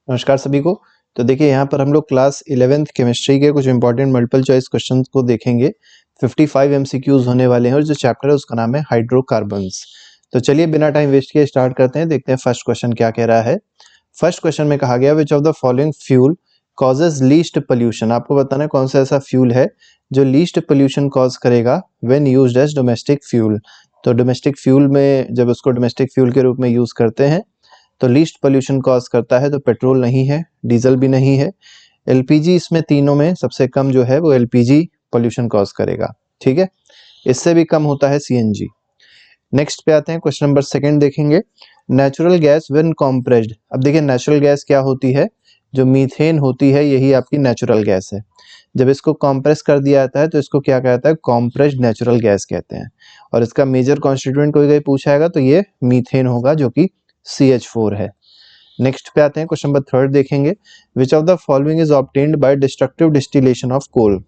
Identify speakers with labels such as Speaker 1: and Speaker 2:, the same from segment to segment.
Speaker 1: नमस्कार सभी को। तो देखिए यहाँ पर हम लोग क्लास 11th केमिस्ट्री के कुछ इंपॉर्टेंट मल्टीपल चॉइस क्वेश्चंस को देखेंगे। 55 एमसीक्यूज होने वाले हैं और जो चैप्टर है उसका नाम है हाइड्रोकार्बन्स। तो चलिए बिना टाइम वेस्ट किए स्टार्ट करते हैं, देखते हैं फर्स्ट क्वेश्चन क्या कह रहा है। फर्स्ट क्वेश्चन में कहा गया which of the following fuel causes least pollution. आपको बताना है कौन सा ऐसा फ्यूल है जो लीस्ट पोल्यूशन कॉज करेगा when used as domestic fuel. तो डोमेस्टिक फ्यूल में जब उसको डोमेस्टिक फ्यूल के रूप में यूज करते हैं तो लीस्ट पोल्यूशन कॉज करता है। तो पेट्रोल नहीं है, डीजल भी नहीं है, एलपीजी इसमें तीनों में सबसे कम जो है वो एलपीजी पोल्यूशन कॉज करेगा। ठीक है, इससे भी कम होता है सीएनजी। नेक्स्ट पे आते हैं, क्वेश्चन नंबर सेकंड देखेंगे। Natural gas when compressed. अब देखिए नेचुरल गैस क्या होती है, जो मीथेन होती है यही आपकी नेचुरल गैस है। जब इसको कॉम्प्रेस कर दिया जाता है तो इसको क्या कहता है, कॉम्प्रेस्ड नेचुरल गैस कहते हैं। और इसका मेजर कॉन्स्टिट्यूएंट कोई पूछाएगा तो ये मीथेन होगा जो कि CH4 है। नेक्स्ट पे आते हैं, क्वेश्चन नंबर थर्ड देखेंगे। Which of the following is obtained by destructive distillation of coal.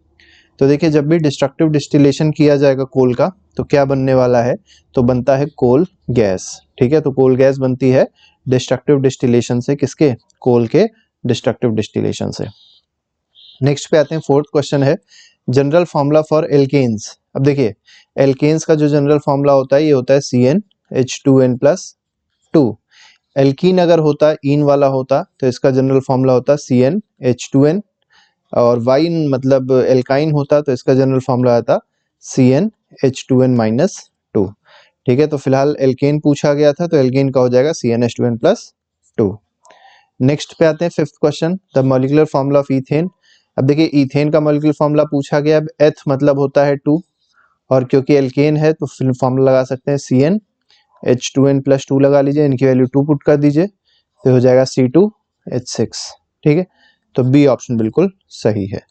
Speaker 1: तो देखिए जब भी डिस्ट्रक्टिव डिस्टिलेशन किया जाएगा कोल का तो क्या बनने वाला है, तो बनता है कोल गैस। ठीक है, तो कोल गैस बनती है डिस्ट्रक्टिव डिस्टिलेशन से, किसके, कोल के डिस्ट्रक्टिव डिस्टिलेशन से। नेक्स्ट पे आते हैं, फोर्थ क्वेश्चन है जनरल फॉर्मूला फॉर एल्केन्स। अब देखिए एल्केन्स का जो जनरल फॉर्मूला होता है ये होता है CnH2n+2। एल्कीन अगर होता, इन वाला होता तो इसका जनरल फॉर्मूला होता CnH2n, और वाइन मतलब एल्काइन होता तो इसका जनरल फॉर्मूला आता CnH2n-2। ठीक है, तो फिलहाल एल्केन पूछा गया था तो एल्केन का हो जाएगा CnH2n+2। नेक्स्ट पे आते हैं, fifth question, the molecular formula of ethane. अब देखिए ईथेन का मॉलिक्यूलर फॉर्मूला पूछा गया। अब एथ मतलब होता है 2, और क्योंकि एल्केन है तो फिर फॉर्मूला लगा सकते हैं CnH2n+2 लगा लीजिए, इनकी वैल्यू 2 पुट कर दीजिए तो हो जाएगा C2H6। ठीक है, तो बी ऑप्शन बिल्कुल सही है।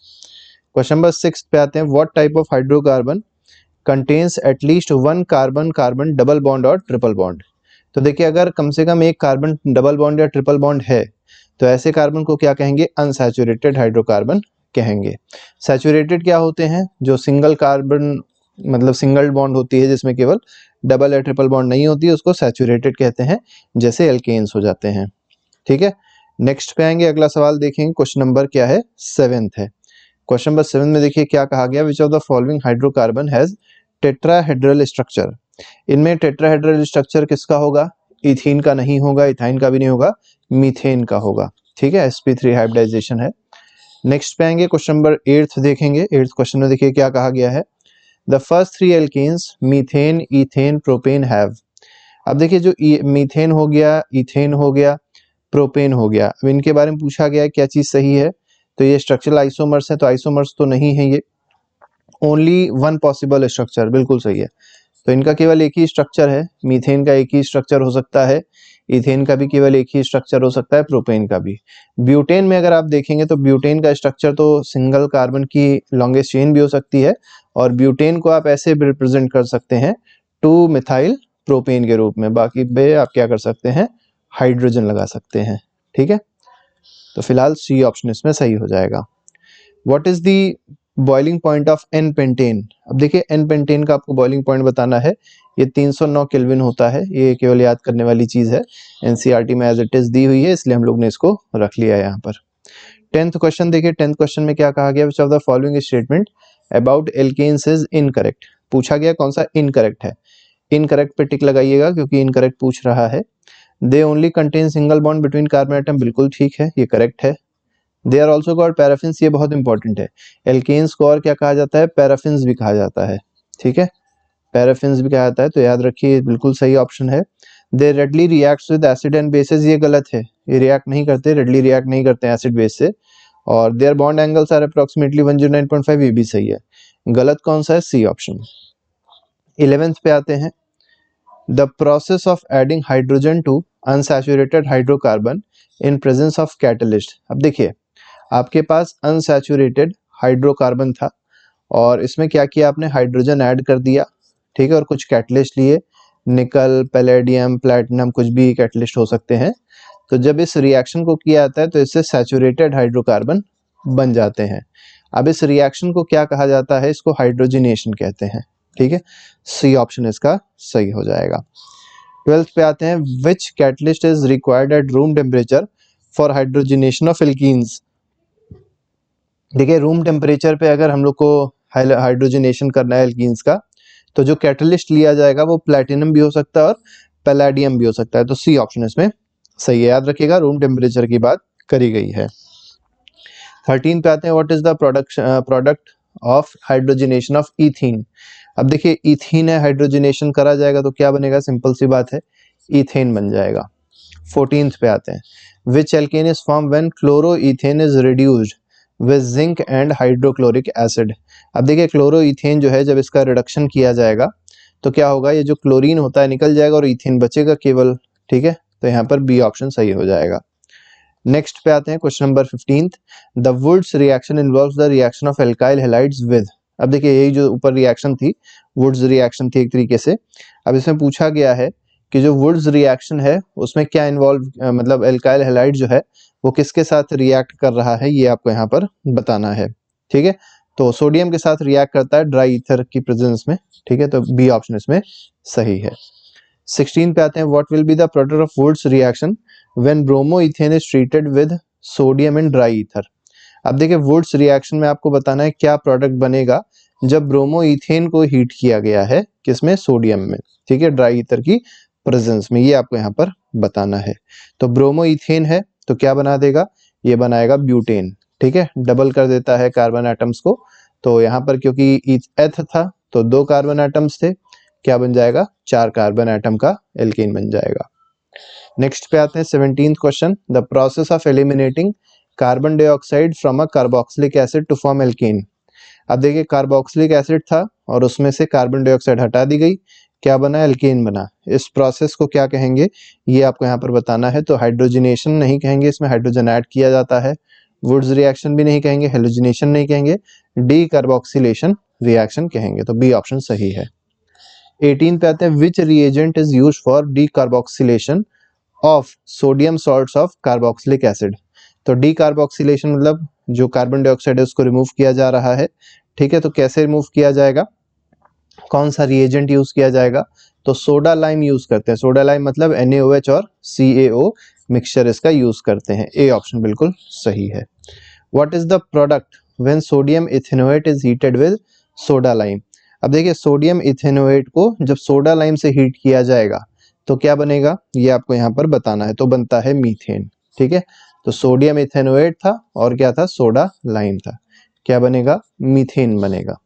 Speaker 1: क्वेश्चन नंबर 6 पे आते हैं, what type of hydrocarbon contains at least one carbon carbon double bond और ट्रिपल बॉन्ड। तो देखिए अगर कम से कम एक कार्बन डबल बॉन्ड या ट्रिपल बॉन्ड है तो ऐसे कार्बन को क्या कहेंगे, अनसैचुरेटेड हाइड्रोकार्बन कहेंगे। सैचुरेटेड क्या होते हैं, जो सिंगल कार्बन मतलब सिंगल बॉन्ड होती है जिसमें केवल डबल या ट्रिपल बॉन्ड नहीं होती है उसको सैचुरेटेड कहते हैं, जैसे एल्केन्स हो जाते हैं। ठीक है, नेक्स्ट पे आएंगे, अगला सवाल देखेंगे। क्वेश्चन नंबर क्या है, 7th है। क्वेश्चन नंबर 7 में देखिए क्या कहा गया, which of the following hydrocarbon has tetrahedral structure. इनमें टेट्राहेड्रल स्ट्रक्चर किसका होगा, इथीन का नहीं होगा, इथाइन का भी नहीं होगा, मीथेन का होगा। ठीक है, sp3 हाइब्रिडाइजेशन है। नेक्स्ट पे आएंगे, क्वेश्चन नंबर 8 देखेंगे। 8th क्वेश्चन में देखिए क्या कहा गया है, the first 3 alkanes methane ethane propane have. अब देखिए जो मीथेन हो गया, इथेन हो गया, प्रोपेन हो गया, अब इनके बारे में पूछा गया है क्या चीज सही है, तो ये स्ट्रक्चरल आइसोमर्स है, तो आइसोमर्स तो नहीं है ये, ओनली वन पॉसिबल स्ट्रक्चर, बिल्कुल सही है। तो इनका केवल एक ही स्ट्रक्चर है, मीथेन का एक ही स्ट्रक्चर हो सकता है, इथेन का भी केवल एक ही स्ट्रक्चर हो सकता है, प्रोपेन का भी। ब्यूटेन में अगर आप देखेंगे तो ब्यूटेन का स्ट्रक्चर तो सिंगल कार्बन की लॉन्गेस्ट चेन भी हो सकती है, और ब्यूटेन को आप ऐसे भी रिप्रेजेंट कर सकते हैं 2 मिथाइल प्रोपेन के रूप में, बाकी पे आप क्या कर सकते हैं, हाइड्रोजन लगा सकते हैं। ठीक है, तो फिलहाल सी ऑप्शन इसमें सही हो जाएगा। What is the boiling point of N pentane. अब देखिए एन पेंटेन का आपको बॉइलिंग पॉइंट बताना है, ये 309 केल्विन होता है, ये केवल याद करने वाली चीज है, एनसीईआरटी में एज इट इज दी हुई है इसलिए हम लोग ने इसको रख लिया है यहाँ पर। 10th क्वेश्चन देखिए, 10th क्वेश्चन में क्या कहा गया, which of the following statement about alkanes is incorrect. पूछा गया कौन सा इनकरेक्ट है, इनकरेक्ट पे टिक लगाइएगा क्योंकि इनकरेक्ट पूछ रहा है। They only contain single bond between carbon atom, बिल्कुल ठीक है, ये करेक्ट है। They are also called paraffins, ये बहुत इंपॉर्टेंट है। एल्केन्स को और क्या कहा जाता है, पैराफिन्स भी कहा जाता है। ठीक है, पैराफिन्स भी कहा जाता है, तो याद रखिए बिल्कुल सही ऑप्शन है। They readily reacts with acid and bases, ये गलत है, ये रिएक्ट नहीं करते, रेडली रिएक्ट नहीं करते एसिड बेस से। और their bond angles are approximately 109.5, ये भी सही है। गलत कौन सा है, सी ऑप्शन। 11th पे आते हैं, the process of adding hydrogen to unsaturated hydrocarbon in presence of catalyst. अब देखिए आपके पास अनसैचुरेटेड हाइड्रोकार्बन था और इसमें क्या किया आपने, हाइड्रोजन ऐड कर दिया। ठीक है, और कुछ कैटलिस्ट लिए, निकल, पैलेडियम, प्लैटिनम, कुछ भी कैटलिस्ट हो सकते हैं। तो जब इस रिएक्शन को किया जाता है तो इससे सैचुरेटेड हाइड्रोकार्बन बन जाते हैं। अब इस रिएक्शन को क्या कहा जाता है, इसको हाइड्रोजनेशन कहते हैं। ठीक है, सी ऑप्शन इसका सही हो जाएगा। 12th पे आते हैं, which catalyst is required at room temperature for hydrogenation of alkenes. देखिए रूम टेम्परेचर पे अगर हम लोग को हाइड्रोजनेशन करना है एल्कीन्स का, तो जो कैटलिस्ट लिया जाएगा वो प्लैटिनम भी हो सकता है और पैलेडियम भी हो सकता है। तो सी ऑप्शन इसमें सही है। याद रखिएगा रूम टेम्परेचर की बात करी गई है। 13 पे आते हैं, what is the product of hydrogenation of ethene. अब देखिए इथीन है, हाइड्रोजनेशन करा जाएगा तो क्या बनेगा, सिंपल सी बात है, इथेन बन जाएगा। 14 पे आते हैं, which alkane is form when chloroethane is reduced with zinc and hydrochloric acid. अब देखिए क्लोरोइथेन जो है जब इसका रिडक्शन किया जाएगा तो क्या होगा, ये जो क्लोरीन होता है निकल जाएगा और इथेन बचेगा केवल। ठीक है, तो यहाँ पर बी ऑप्शन सही हो जाएगा। नेक्स्ट पे आते हैं question number 15, the Wurtz reaction involves the reaction of alkyl halides with. अब देखिए यही जो ऊपर रिएक्शन थी वुड्स रिएक्शन थी एक तरीके से। अब इसमें पूछा गया है कि जो वुड्स रिएक्शन है उसमें क्या इन्वॉल्व, मतलब एल्काइल हैलाइड जो है वो किसके साथ रिएक्ट कर रहा है, ये आपको यहाँ पर बताना है। ठीक है, तो सोडियम के साथ रिएक्ट करता है ड्राई ईथर की प्रेजेंस में। ठीक है, तो बी ऑप्शन इसमें सही है। 16 पे आते हैं, what will be the product of Wood's reaction when bromoethane is treated with sodium in dry ether. अब देखिए वुड्स रिएक्शन में आपको बताना है क्या प्रोडक्ट बनेगा जब ब्रोमोइथेन को हीट किया गया है किसमें, सोडियम में। ठीक है, ड्राई ईथर की प्रेजेंस में, ये आपको यहाँ पर बताना है। तो ब्रोमोइथेन है तो क्या बना देगा, ये बनाएगा ब्यूटेन। ठीक है, डबल कर देता है कार्बन एटम्स को। तो यहाँ पर क्योंकि एथ था तो 2 कार्बन एटम्स थे, क्या बन जाएगा, 4 कार्बन एटम का एल्केन बन जाएगा। नेक्स्ट पे आते हैं 17th question, the process of eliminating carbon dioxide from a carboxylic acid to form alkane. अब देखिए कार्बोक्सिलिक एसिड था और उसमें से कार्बन डाइऑक्साइड हटा दी गई, क्या बना, एल्केन बना। इस प्रोसेस को क्या कहेंगे, ये आपको यहाँ पर बताना है। तो हाइड्रोजनेशन नहीं कहेंगे, इसमें हाइड्रोजन ऐड किया जाता है। वुड्स रिएक्शन भी नहीं कहेंगे, हेलोजिनेशन नहीं कहेंगे, डी कार्बोक्सिलेशन रिएक्शन कहेंगे। तो बी ऑप्शन सही है। 18 पे आते हैं, which reagent is used for decarboxylation of sodium salts of carboxylic acid. तो डी कार्बोक्सिलेशन मतलब जो कार्बन डाइऑक्साइड है उसको रिमूव किया जा रहा है। ठीक है, तो कैसे रिमूव किया जाएगा, कौन सा रिएजेंट यूज किया जाएगा, तो सोडा लाइम यूज करते हैं। सोडा लाइम मतलब NaOH और CaO मिक्सचर इसका यूज करते हैं। ए ऑप्शन बिल्कुल सही है। What is the product when sodium ethanoate is heated with soda lime. अब देखिए सोडियम इथेनोएट को जब सोडा लाइम से हीट किया जाएगा तो क्या बनेगा, ये आपको यहाँ पर बताना है। तो बनता है मीथेन। ठीक है, तो सोडियम इथेनोएट था और क्या था, सोडा लाइम था, क्या बनेगा, मीथेन बनेगा।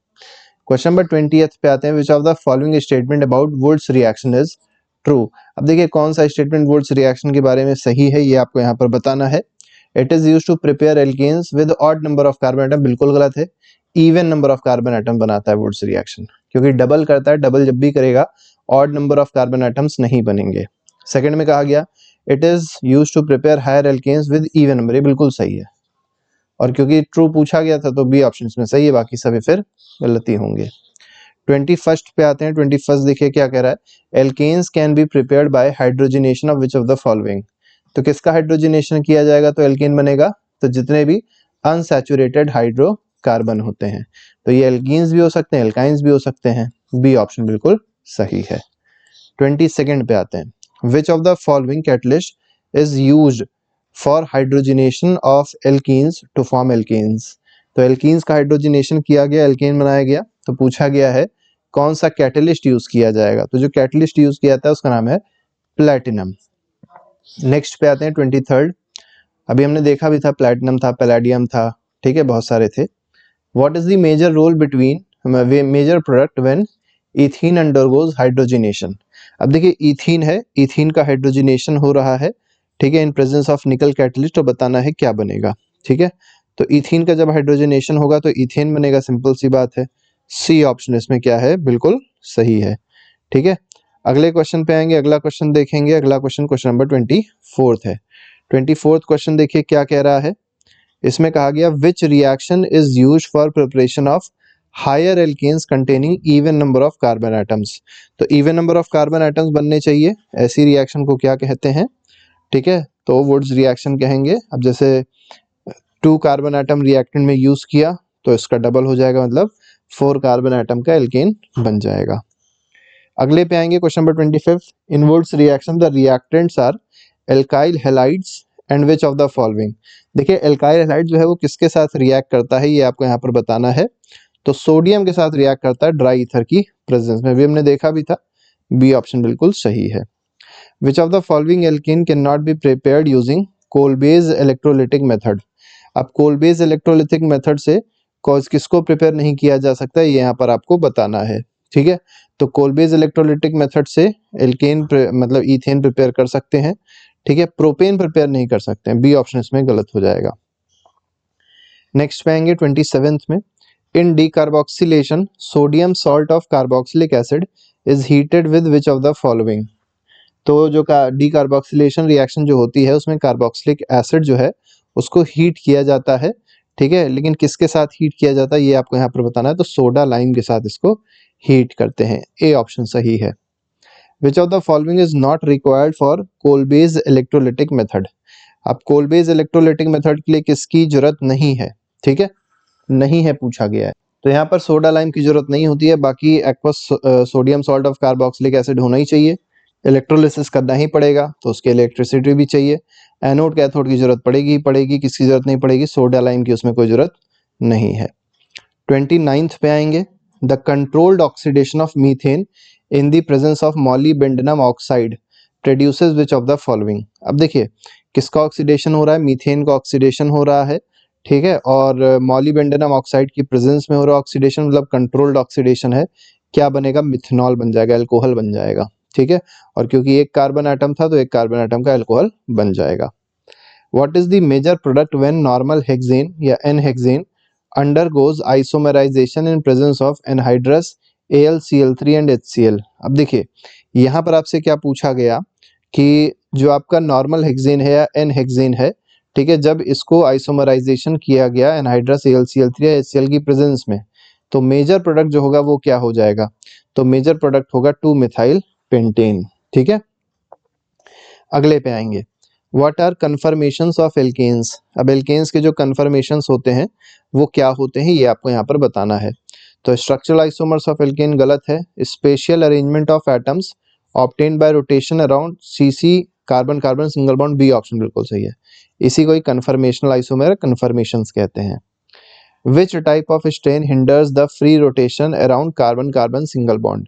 Speaker 1: क्वेश्चन नंबर 20th पे आते हैं, which of the following statement about Wurtz reaction is true. अब देखिए कौन सा स्टेटमेंट वुड्स रिएक्शन के बारे में सही है, ये आपको यहाँ पर बताना है। It is used to prepare alkanes with odd number of carbon atom, बिल्कुल गलत है। Even number of carbon atom बनाता है वुड्स रिएक्शन, क्योंकि डबल करता है, डबल जब भी करेगा odd number of carbon atoms नहीं बनेंगे। सेकंड में कहा गया it is used to prepare higher alkanes with even number, ये बिल्कुल सही है। और क्योंकि ट्रू पूछा गया था तो बी ऑप्शन में सही है, बाकी सभी फिर गलती होंगे। 21st पे आते हैं, 21st देखिए क्या कह रहा है, alkanes can be prepared by hydrogenation of which of the following. तो किसका हाइड्रोजनेशन किया जाएगा तो एल्केन बनेगा, तो जितने भी अनसैचुरेटेड हाइड्रोकार्बन होते हैं। तो ये एल्कीन्स भी हो सकते हैं, एल्काइंस भी हो सकते हैं। बी ऑप्शन बिल्कुल सही है। 22nd पे आते हैं, which of the following catalyst is used for hydrogenation of alkenes to form alkanes. तो एल्कीन्स का हाइड्रोजनेशन किया गया, एल्केन बनाया गया, तो पूछा गया है कौन सा कैटलिस्ट यूज किया जाएगा। तो जो कैटलिस्ट यूज किया जाता है उसका नाम है प्लैटिनम। नेक्स्ट पे आते हैं 23rd, अभी हमने देखा भी था, प्लैटिनम था, पैलेडियम था। ठीक है, बहुत सारे थे। What is the major role between major product when ethene undergoes hydrogenation. अब देखिए इथीन है, इथीन का हाइड्रोजनेशन हो रहा है। ठीक है, इन प्रेजेंस ऑफ निकल कैटलिस्ट, तो बताना है क्या बनेगा। ठीक है, तो इथीन का जब हाइड्रोजनेशन होगा तो इथेन बनेगा, सिंपल सी बात है। सी ऑप्शन इसमें क्या है, बिल्कुल सही है। ठीक है, अगले क्वेश्चन पे आएंगे, अगला क्वेश्चन देखेंगे। अगला क्वेश्चन क्वेश्चन नंबर 24th है। 24th क्वेश्चन देखिए क्या कह रहा है, इसमें कहा गया which reaction is used for preparation of higher alkanes containing even number of carbon atoms. तो even number of carbon atoms बनने चाहिए, ऐसी रिएक्शन को क्या कहते हैं। ठीक है, तो वुड्स रिएक्शन कहेंगे। अब जैसे 2 कार्बन एटम रिएक्टेंट में यूज किया तो इसका डबल हो जाएगा, मतलब 4 कार्बन एटम का एल्केन बन जाएगा। अगले पे आएंगे question number 25, in Wurtz reaction the reactants are alkyl halides and which of the following. देखिए एल्काइल हैलाइड जो है वो किसके साथ रिएक्ट करता है ये आपको यहाँ पर बताना है। तो सोडियम के साथ रिएक्ट करता है ड्राई ईथर की प्रेजेंस में, भी हमने देखा भी था। बी ऑप्शन बिल्कुल सही है। Which of the following alkene can not be prepared using Kolbe's electrolytic method. अब कोल बेस इलेक्ट्रोलिटिक मेथड से किसको प्रिपेयर नहीं किया जा सकता है ये यहाँ पर आपको बताना है। ठीक है, तो कोल बेस इलेक्ट्रोलिटिक मेथड से एल्केन मतलब ईथेन प्रिपेयर कर सकते हैं। ठीक है, प्रोपेन प्रिपेयर नहीं कर सकते हैं। बी ऑप्शन इसमें गलत हो जाएगा। नेक्स्ट पे आएंगे 27th में, in decarboxylation sodium salt of carboxylic acid is heated with which of the following. तो जो डीकार्बोक्सिलेशन रिएक्शन जो होती है उसमें कार्बोक्सिलिक एसिड जो है उसको हीट किया जाता है। ठीक है, लेकिन किसके साथ हीट किया जाता है ये आपको यहाँ पर बताना है। तो सोडा लाइम के साथ इसको हीट करते हैं। ए ऑप्शन सही है। Which of the following is not required for Kolbe's electrolytic method. अब कोल बेस इलेक्ट्रोलिटिक मेथड के लिए किसकी जरूरत नहीं है? ठीक है, नहीं है पूछा गया है। तो यहाँ पर सोडा लाइम की जरूरत नहीं होती है, बाकी aqueous sodium salt of carboxylic acid होना ही चाहिए। इलेक्ट्रोलिसिस करना ही पड़ेगा तो उसके इलेक्ट्रिसिटी भी चाहिए। एनोड कैथोड की जरूरत पड़ेगी पड़ेगी, किसकी जरूरत नहीं पड़ेगी? सोडा लाइम की उसमें कोई जरूरत नहीं है। 29th पे आएंगे, the controlled oxidation of methane in the presence of molybdenum oxide produces which of the following. अब देखिए किसका ऑक्सीडेशन हो रहा है? मीथेन का ऑक्सीडेशन हो रहा है। ठीक है, और मॉलीबेंडनम ऑक्साइड की प्रेजेंस में हो रहा है ऑक्सीडेशन, मतलब कंट्रोल्ड ऑक्सीडेशन है। क्या बनेगा? मिथनॉल बन जाएगा, अल्कोहल बन जाएगा। ठीक है, और क्योंकि एक कार्बन एटम था तो एक कार्बन एटम का अल्कोहल बन जाएगा। What is the major product when normal hexane या N hexane undergoes isomerization in presence of anhydrous AlCl3 and HCl। अब देखिए यहाँ पर आपसे क्या पूछा गया कि जो आपका नॉर्मल हेक्सेन है या एन हेक्सेन है, ठीक है, जब इसको आइसोमराइजेशन किया गया एनहाइड्रस AlCl3 या HCl की प्रेजेंस में, तो मेजर प्रोडक्ट जो होगा वो क्या हो जाएगा? तो मेजर प्रोडक्ट होगा 2-मिथाइल पेंटेन। ठीक है, अगले पे आएंगे, what are conformations of alkanes. अब एल्केन्स के जो कन्फर्मेशंस होते हैं वो क्या होते हैं ये आपको यहाँ पर बताना है। तो स्ट्रक्चरल आइसोमर्स ऑफ एल्केन गलत है। Special arrangement of atoms obtained by rotation around CC carbon carbon single bond, B option बिल्कुल सही है। इसी को ही कन्फर्मेशनल आइसोमर कन्फर्मेशंस कहते हैं। Which type of strain hinders the free rotation around carbon carbon single bond.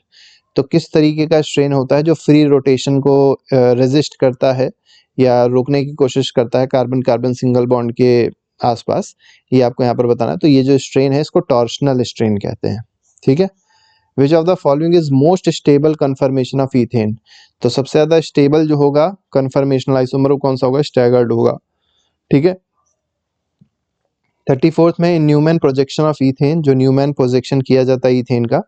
Speaker 1: तो किस तरीके का स्ट्रेन होता है जो फ्री रोटेशन को रेजिस्ट करता है या रोकने की कोशिश करता है कार्बन कार्बन सिंगल बॉन्ड के आसपास, ये आपको यहाँ पर बताना है। तो ये जो स्ट्रेन है इसको टॉर्शनल स्ट्रेन कहते हैं। ठीक है, which of the following is most stable confirmation of ethane. तो सबसे ज्यादा स्टेबल जो होगा कन्फर्मेशनल आइसोमर वो कौन सा होगा? स्टैगर्ड होगा। ठीक है, 34th में न्यूमैन प्रोजेक्शन ऑफ ईथेन, जो न्यूमैन प्रोजेक्शन किया जाता है ईथेन का,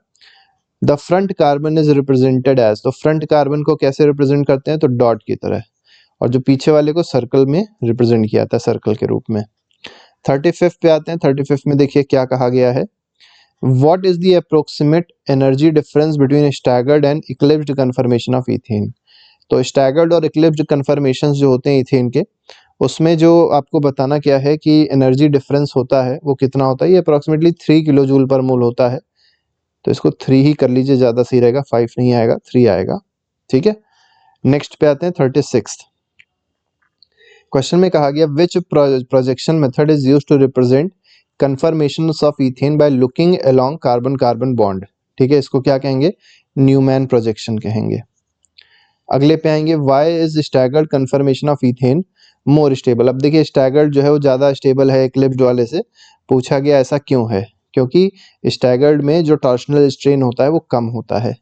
Speaker 1: the front carbon is represented as. तो फ्रंट कार्बन को कैसे रिप्रेजेंट करते हैं? तो डॉट की तरह, और जो पीछे वाले को सर्कल में रिप्रेजेंट किया जाता है सर्कल के रूप में। 35th पे आते हैं। 35th में देखिए क्या कहा गया है, what is the approximate energy difference between staggered and eclipsed confirmation of ethane. तो स्टैगर्ड और इक्लिप्स्ड कन्फर्मेशन जो होते हैं ईथेन के, उसमें जो आपको बताना क्या है कि एनर्जी डिफरेंस होता है वो कितना होता है? ये अप्रोक्सीमेटली 3 किलो जूल पर मोल होता है। तो इसको 3 ही कर लीजिए, ज्यादा सही रहेगा, 5 नहीं आएगा, 3 आएगा। ठीक है, नेक्स्ट पे आते हैं 36th क्वेश्चन में कहा गया, which projection method is used to represent conformations of ethane by looking along carbon carbon bond. ठीक है, इसको क्या कहेंगे? न्यूमैन प्रोजेक्शन कहेंगे। अगले पे आएंगे, why is staggered confirmation of ethane more stable. अब देखिए स्टैगर्ड जो है वो ज्यादा स्टेबल है इक्लिप्स्ड वाले से, पूछा गया ऐसा क्यों है? क्योंकि स्टैगर्ड में जो टॉर्शनल स्ट्रेन होता है वो कम होता है।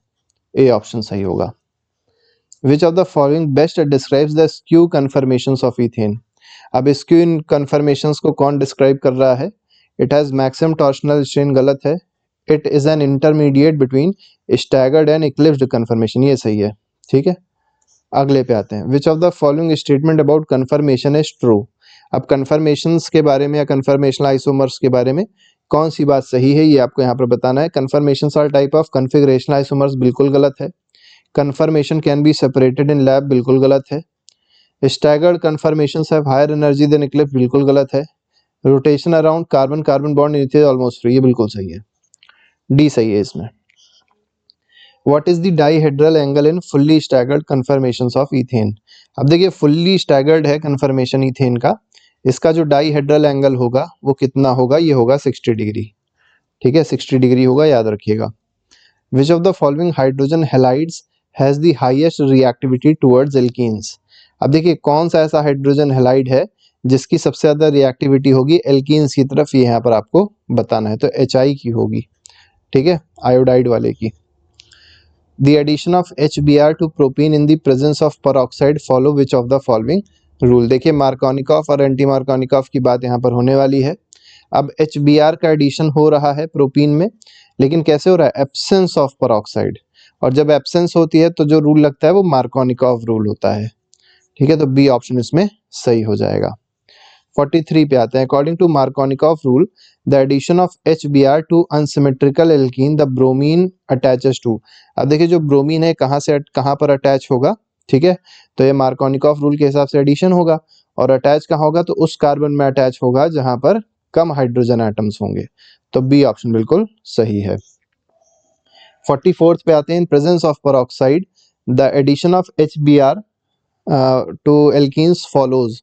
Speaker 1: ए ऑप्शन सही होगा। Which of the following best describes the skew conformations of ethane. अब स्क्यू कन्फर्मेशंस को कौन डिस्क्राइब कर रहा है? It has maximum torsional strain, गलत है। It is an intermediate between staggered and eclipsed conformation, ये सही है। ठीक है, अगले पे आते हैं, which of the following statement about conformation is true. अब कन्फर्मेशंस के बारे में या कन्फर्मेशनल आइसोमर्स के बारे में कौन सी बात सही है ये आपको यहाँ पर बताना है। Conformations are type of configurational isomers, बिल्कुल गलत है। Conformation can be separated in lab, बिल्कुल गलत है। Staggered conformations have higher energy than eclipse, बिल्कुल गलत है। Rotation around carbon carbon bond it is almost free, ये बिल्कुल सही है। डी सही है इसमें। What is the dihedral angle in fully staggered conformations of ethane. अब देखिए फुल्ली स्टैगर्ड है कन्फर्मेशन इथेन का, इसका जो डाईहेड्रल एंगल होगा वो कितना होगा, ये होगा 60 डिग्री। ठीक है, 60 डिग्री होगा, याद रखिएगा। विच of the following hydrogen halides has the highest reactivity towards alkenes. अब देखिए कौन सा ऐसा हाइड्रोजन हैलाइड है जिसकी सबसे ज्यादा रिएक्टिविटी होगी एल्कीन्स की तरफ, ये यहाँ पर आपको बताना है। तो HI की होगी, ठीक है, आयोडाइड वाले की। The addition of HBr to propene in the presence of peroxide follow which of the following rule। देखिए मार्कोनिकॉफ और एंटी मार्कोनिकॉफ की बात यहाँ पर होने वाली है। अब HBr का एडिशन हो रहा है प्रोपीन में, लेकिन कैसे हो रहा है, एब्सेंस ऑफ पेरोक्साइड। और जब एब्सेंस होती है तो जो रूल लगता है वो मार्कोनिकॉफ रूल होता है। ठीक है, तो बी ऑप्शन इसमें सही हो जाएगा। 43 पे आते हैं। According to Markovnikov rule the addition of HBr to unsymmetrical alkene the bromine attaches to. अब देखिए जो ब्रोमीन है कहाँ पर अटैच होगा, ठीक है, तो ये मार्कोनिकॉफ रूल के हिसाब से एडिशन होगा, और अटैच कहाँ होगा, तो उस कार्बन में अटैच होगा जहां पर कम हाइड्रोजन एटम्स होंगे। तो बी ऑप्शन बिल्कुल सही है। 44 पे आते हैं। In presence of peroxide the addition of HBr to alkenes follows.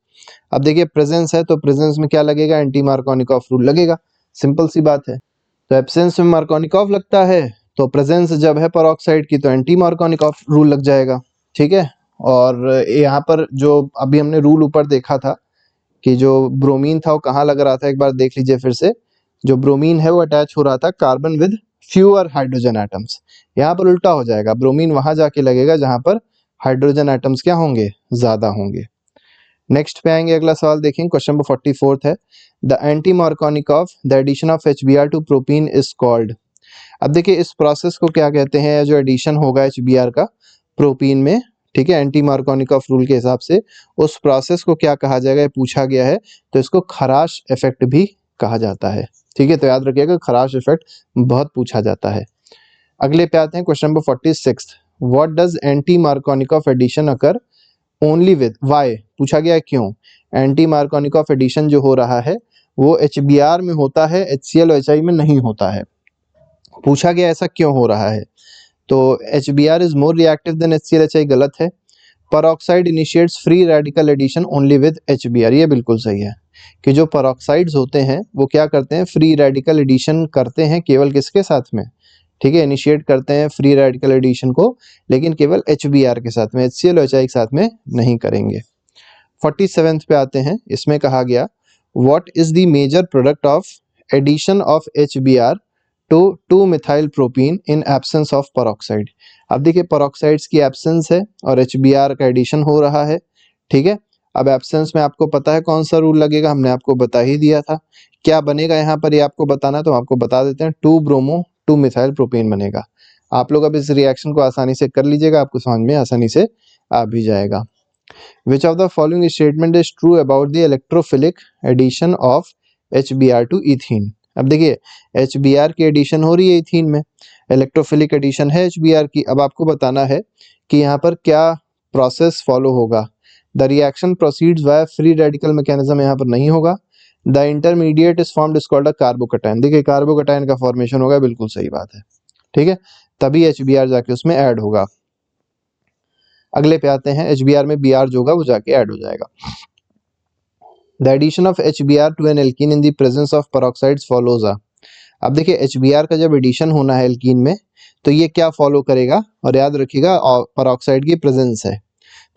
Speaker 1: अब देखिए प्रेजेंस है तो प्रेजेंस में क्या लगेगा, एंटी मार्कोनिकॉफ रूल लगेगा, सिंपल सी बात है। तो एब्सेंस में मार्कोनिकॉफ लगता है, तो प्रेजेंस जब है पेरोक्साइड की तो एंटी मार्कोनिकॉफ रूल लग जाएगा। ठीक है, और यहाँ पर जो अभी हमने रूल ऊपर देखा था कि जो ब्रोमीन था वो कहाँ लग रहा था, एक बार देख लीजिए फिर से। जो ब्रोमीन है वो अटैच हो रहा था carbon with fewer hydrogen atoms. यहाँ पर उल्टा हो जाएगा, ब्रोमीन वहां जाके लगेगा जहां पर हाइड्रोजन एटम्स क्या होंगे, ज्यादा होंगे। नेक्स्ट पे आएंगे, अगला सवाल देखेंगे, क्वेश्चन नंबर 44 है। The anti Markovnikov the addition of HBr to propene is called. अब देखिए इस प्रोसेस को क्या कहते हैं, जो एडिशन होगा HBr का प्रोपीन में, ठीक है, एंटी मार्कोनिकॉफ रूल के हिसाब से उस प्रोसेस को क्या कहा जाएगा, ये पूछा गया है। तो इसको खराश इफेक्ट भी कहा जाता है। ठीक है, तो याद रखिएगा खराश इफेक्ट बहुत पूछा जाता है। अगले पे आते हैं, question number 46। What does anti Markovnikov addition occur only with Y. पूछा गया है क्यों। एंटी मार्कोनिकॉफ एडिशन जो हो रहा है वो HBr में होता है, HCl और HI में नहीं होता है। पूछा गया ऐसा क्यों हो रहा है, तो HBr is more reactive than HCl HI गलत है। Peroxide initiates free radical addition only with HBr, ये बिल्कुल सही है कि जो पेरोक्साइड्स होते हैं वो क्या करते हैं, फ्री रेडिकल एडिशन करते हैं केवल किसके साथ में, ठीक है, इनिशिएट करते हैं फ्री रेडिकल एडिशन को, लेकिन केवल HBr के साथ में, HCl और HI के साथ में नहीं करेंगे। 47 पे आते हैं, इसमें कहा गया what is the major product of addition of HBr to two methyl propene in absence of peroxide. अब देखिए पेरोक्साइड्स की एब्सेंस है और HBr का एडिशन हो रहा है। ठीक है, अब एब्सेंस में आपको पता है कौन सा रूल लगेगा, हमने आपको बता ही दिया था। क्या बनेगा यहाँ पर, ये आपको बताना, तो आपको बता देते हैं, 2-ब्रोमो 2-मिथाइल प्रोपीन बनेगा। आप लोग अब इस रिएक्शन को आसानी से कर लीजिएगा, आपको समझ में आसानी से आ भी जाएगा। Which of the following statement is true about the electrophilic addition of HBr to ethene। अब देखिए HBr की एडिशन हो रही है इथीन में, इलेक्ट्रोफिलिक एडिशन है HBr की। अब आपको बताना है कि यहाँ पर क्या प्रोसेस फॉलो होगा। The reaction proceeds via free radical mechanism, यहाँ पर नहीं होगा। The intermediate is formed is called a carbocation. देखिए कार्बोकैटायन का फॉर्मेशन होगा, बिल्कुल सही बात है। ठीक है, तभी HBr जाके उसमें ऐड होगा। अगले पे आते हैं, HBr में Br जो होगा वो जाके ऐड हो जाएगा। The addition of HBr to an alkene in the presence of peroxides follows a. अब देखिए HBr का जब एडिशन होना है एल्कीन में तो ये क्या फॉलो करेगा, और याद रखिएगा पेरोक्साइड की प्रेजेंस है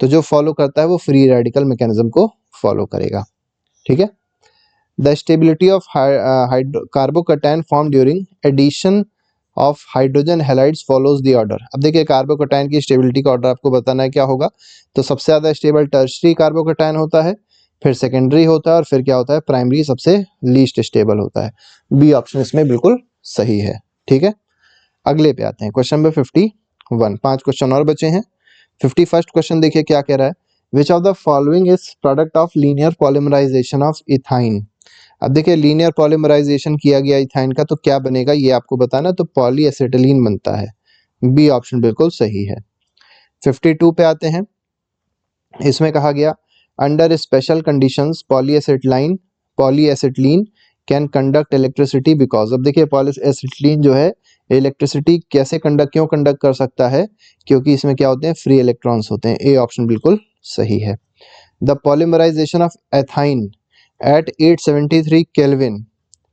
Speaker 1: तो जो फॉलो करता है वो फ्री रेडिकल मैकेनिज्म को फॉलो करेगा। ठीक है, the stability of carbocation form during addition of hydrogen halides follows the order. अब देखिए कार्बोकैटायन की स्टेबिलिटी का ऑर्डर आपको बताना है क्या होगा, तो सबसे ज्यादा स्टेबल टर्शरी कार्बोकैटायन होता है, फिर सेकेंडरी होता है, और फिर क्या होता है, प्राइमरी सबसे लीस्ट स्टेबल होता है। बी ऑप्शन इसमें बिल्कुल सही है। ठीक है, अगले पे आते हैं, क्वेश्चन नंबर 51। 5 क्वेश्चन और बचे हैं। 51st क्वेश्चन देखिए क्या कह रहा है, which of the following is product of linear polymerization of ethyne. अब देखिए लीनियर पॉलीमराइजेशन किया गया इथाइन का तो क्या बनेगा ये आपको बताना, तो पॉलीएसिटिलीन बनता है। बी ऑप्शन बिल्कुल सही है। 52 पे आते हैं, इसमें कहा गया under special conditions polyacetylene can conduct electricity because, अब देखिए पॉलीएसिटिलीन जो है इलेक्ट्रिसिटी कैसे क्यों कंडक्ट कर सकता है, क्योंकि इसमें क्या होते हैं, फ्री इलेक्ट्रॉन्स होते हैं। ए ऑप्शन बिल्कुल सही है। The polymerization of ethyne at 873 kelvin,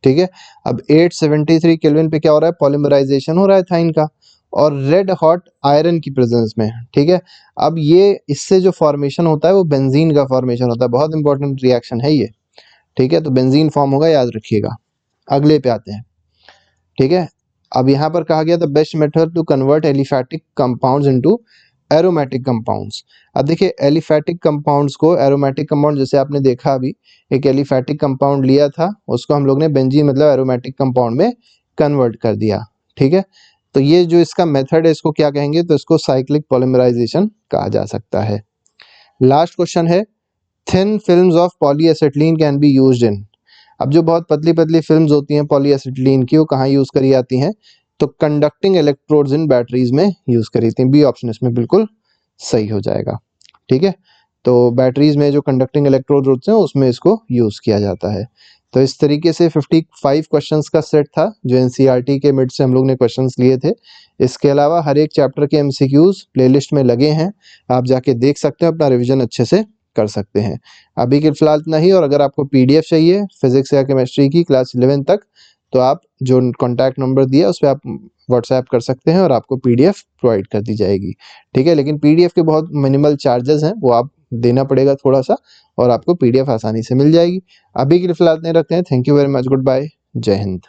Speaker 1: ठीक है, अब 873 केल्विन पे क्या हो रहा है, पॉलीमराइजेशन हो रहा है एथाइन का, और रेड हॉट आयरन की प्रेजेंस में, ठीक है। अब ये इससे जो फॉर्मेशन होता है वो बेंजीन का फॉर्मेशन होता है, बहुत इंपॉर्टेंट रिएक्शन है ये, ठीक है, तो बेंजीन फॉर्म होगा, याद रखिएगा। अगले पे आते हैं, ठीक है। अब यहाँ पर कहा गया the best method to convert aliphatic compounds into aromatic compounds. अब देखिए एलिफैटिक कंपाउंड्स को एरोमेटिक कंपाउंड, जैसे आपने देखा अभी एक एलिफैटिक कंपाउंड लिया था, उसको हम लोग ने बेंजीन मतलब एरोमेटिक कंपाउंड में कन्वर्ट कर दिया, ठीक है। तो ये जो इसका मेथड है इसको क्या कहेंगे, तो इसको साइक्लिक पॉलीमराइजेशन कहा जा सकता है। लास्ट क्वेश्चन है thin films of polyacetylene can be used in. अब जो बहुत पतली पतली फिल्म्स होती हैं पॉलीएसिटिलीन की, वो कहाँ यूज करी जाती हैं, तो कंडक्टिंग इलेक्ट्रोड्स इन बैटरीज में यूज करी जाती हैं। बी ऑप्शन इसमें बिल्कुल सही हो जाएगा, ठीक है। तो बैटरीज में जो कंडक्टिंग इलेक्ट्रोड्स होते हैं उसमें इसको यूज किया जाता है। तो इस तरीके से 55 क्वेश्चंस का सेट था जो एनसीईआरटी के मिड से हम लोग ने क्वेश्चंस लिए थे। इसके अलावा हर एक चैप्टर के एमसीक्यूज प्लेलिस्ट में लगे हैं, आप जाके देख सकते हैं, अपना रिवीजन अच्छे से कर सकते हैं। अभी के फिलहाल इतना ही, और अगर आपको पीडीएफ चाहिए फिजिक्स या केमिस्ट्री की क्लास 11 तक, तो आप जो कॉन्टैक्ट नंबर दिया उस पर आप व्हाट्सएप कर सकते हैं और आपको पीडीएफ प्रोवाइड कर दी जाएगी, ठीक है। लेकिन पीडीएफ के बहुत मिनिमल चार्जेस हैं, वो आप देना पड़ेगा थोड़ा सा, और आपको पीडीएफ आसानी से मिल जाएगी। अभी के लिए फिलहाल नहीं रखते हैं। Thank you very much, good bye, जय हिंद।